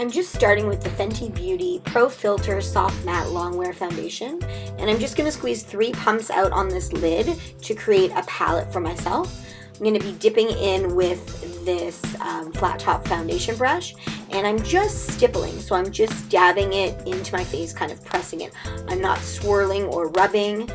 I'm just starting with the Fenty Beauty Pro Filter Soft Matte Longwear Foundation, and I'm just going to squeeze 3 pumps out on this lid to create a palette for myself. I'm going to be dipping in with this flat top foundation brush, and I'm just stippling, so I'm just dabbing it into my face, kind of pressing it. I'm not swirling or rubbing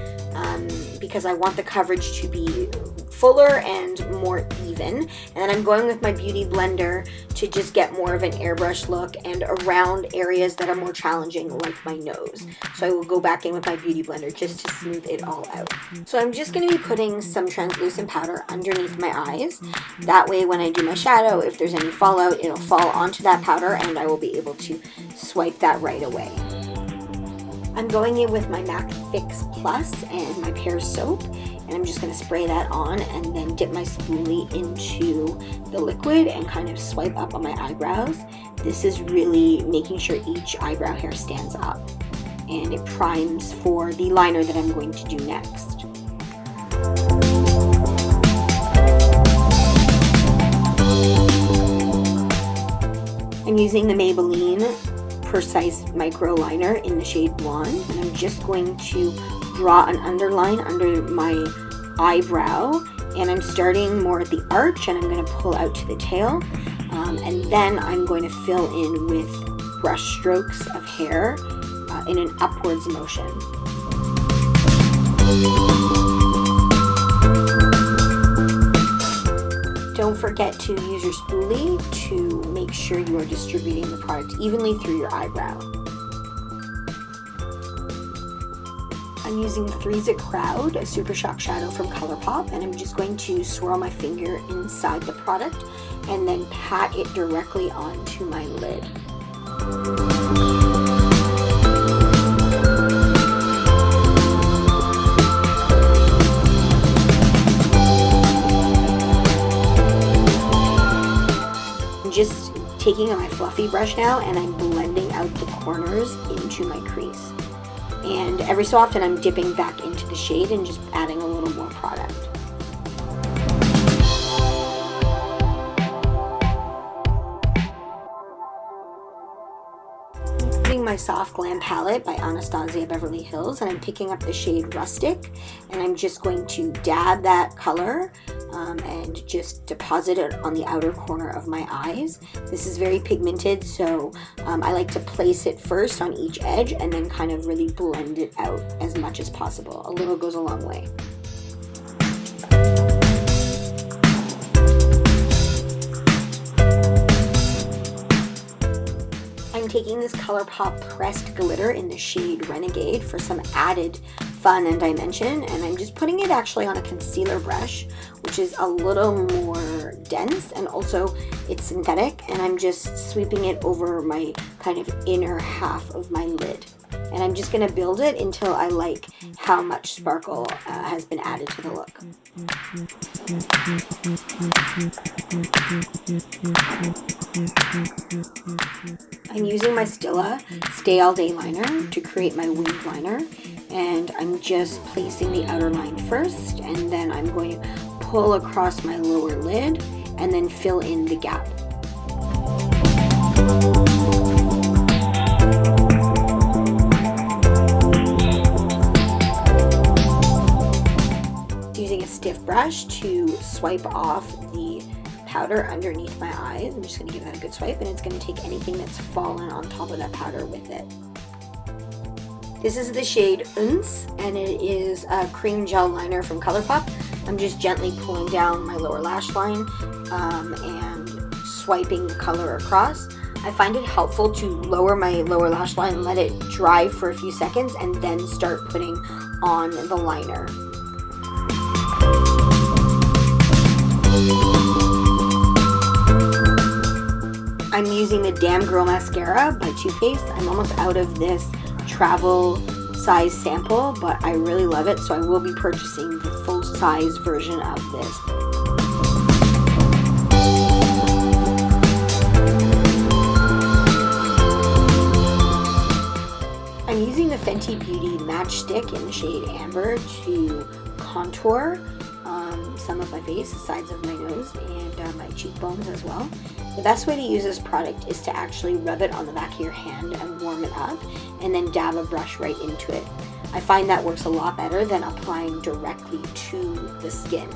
because I want the coverage to be fuller and more even. And then I'm going with my beauty blender to just get more of an airbrush look and around areas that are more challenging, like my nose. So I will go back in with my beauty blender just to smooth it all out. So I'm just going to be putting some translucent powder underneath my eyes. That way when I do my shadow, if there's any fallout, it'll fall onto that powder and I will be able to swipe that right away. I'm going in with my MAC Fix Plus and my Pear soap, and I'm just going to spray that on and then dip my spoolie into the liquid and kind of swipe up on my eyebrows. This is really making sure each eyebrow hair stands up, and it primes for the liner that I'm going to do next. I'm using the Maybelline Precise Micro Liner in the shade Blonde, and I'm just going to draw an underline under my eyebrow, and I'm starting more at the arch and I'm going to pull out to the tail, and then I'm going to fill in with brush strokes of hair in an upwards motion. Don't forget to use your spoolie to make sure you are distributing the product evenly through your eyebrow. I'm using Three's a Crowd, a Super Shock Shadow from ColourPop, and I'm just going to swirl my finger inside the product and then pat it directly onto my lid. Just taking my fluffy brush now and I'm blending out the corners into my crease. And every so often I'm dipping back into the shade and just adding a little more product. My Soft Glam palette by Anastasia Beverly Hills, and I'm picking up the shade Rustic, and I'm just going to dab that color and just deposit it on the outer corner of my eyes. This is very pigmented, so I like to place it first on each edge and then kind of really blend it out as much as possible. A little goes a long way. I'm taking this ColourPop pressed glitter in the shade Renegade for some added fun and dimension, and I'm just putting it actually on a concealer brush, which is a little more dense, and also it's synthetic, and I'm just sweeping it over my kind of inner half of my lid. And I'm just going to build it until I like how much sparkle has been added to the look. I'm using my Stila Stay All Day liner to create my winged liner, and I'm just placing the outer line first, and then I'm going to pull across my lower lid and then fill in the gap. Using a stiff brush to swipe off the powder underneath my eyes. I'm just going to give that a good swipe, and it's going to take anything that's fallen on top of that powder with it. This is the shade Uns, and it is a cream gel liner from ColourPop. I'm just gently pulling down my lower lash line and swiping the color across. I find it helpful to lower my lower lash line and let it dry for a few seconds and then start putting on the liner. I'm using the Damn Girl Mascara by Too Faced. I'm almost out of this travel size sample, but I really love it, so I will be purchasing the full size version of this. I'm using the Fenty Beauty Matchstick in the shade Amber to contour some of my face, the sides of my nose, and my cheekbones as well. The best way to use this product is to actually rub it on the back of your hand and warm it up, and then dab a brush right into it. I find that works a lot better than applying directly to the skin.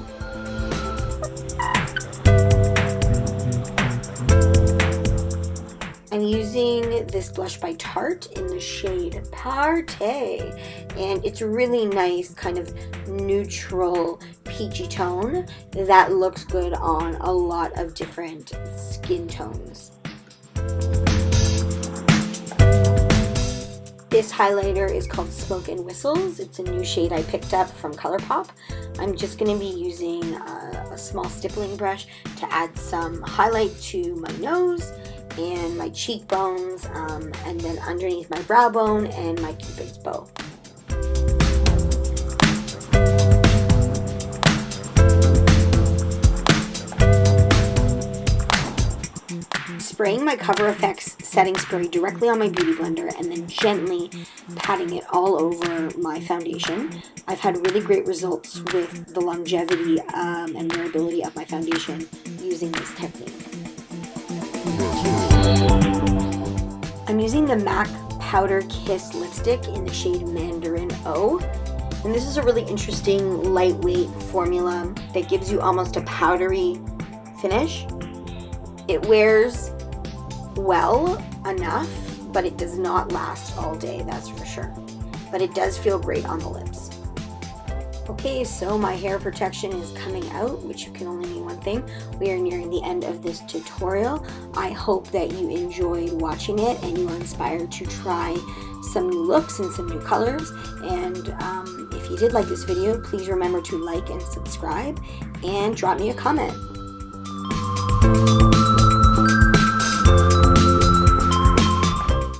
I'm using this blush by Tarte in the shade Party, and it's a really nice kind of neutral peachy tone that looks good on a lot of different skin tones. This highlighter is called Smoke and Whistles. It's a new shade I picked up from ColourPop. I'm just going to be using a small stippling brush to add some highlight to my nose and my cheekbones, and then underneath my brow bone and my cupid's bow. Spraying my Cover FX setting spray directly on my beauty blender and then gently patting it all over my foundation. I've had really great results with the longevity and wearability of my foundation using this technique. I'm using the MAC Powder Kiss lipstick in the shade Mandarin O. And this is a really interesting lightweight formula that gives you almost a powdery finish. It wears well enough, but it does not last all day, that's for sure. But it does feel great on the lips. Okay, so my hair protection is coming out, which can only mean one thing. We are nearing the end of this tutorial. I hope that you enjoyed watching it and you are inspired to try some new looks and some new colors. And if you did like this video, please remember to like and subscribe and drop me a comment.